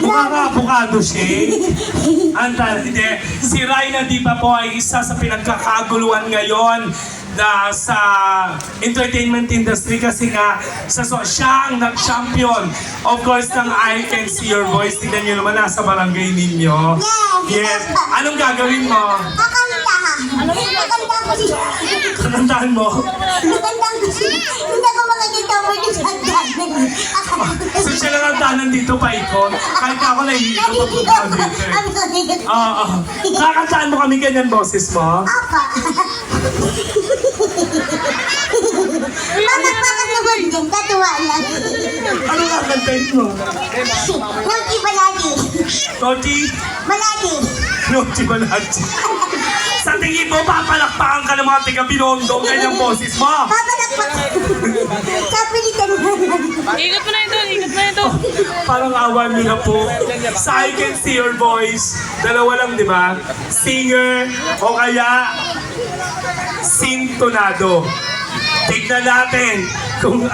Mukha ka abukado siya. Hindi. Si Rhina Diva po ay isa sa pinagkakaguluhan ngayon sa entertainment industry kasi nga siya ang nag-champion of course ng I Can See Your Voice. Tignan nyo naman nasa barangay ninyo. Yes. Anong gagawin mo? Kakanta ko siya. Kakantahan mo? Kakanta ko siya. Hindi ako makakita mo yung sandan. So siya lang ang tanan dito pa ikon. Kahit ako nahihirap ang punta dito. Oo. Kakantahan mo kami ganyan boses mo? Apa. Palakpakan naman din, katuwa lang. Anong kakantahin mo? Nauti balagi. Toti? Balagi. Toti balagi. Sa tingin mo, papalakpakan ka ng mga taga-Binondo, ganyang boses mo. Papalakpakan. Kapilitan mo. Ikot mo na ito, ikot mo na ito. Parang awan nyo na po. Sa I Can See Your Voice, dalawa lang, di ba? Singer o kaya sintonado. Tignan natin kung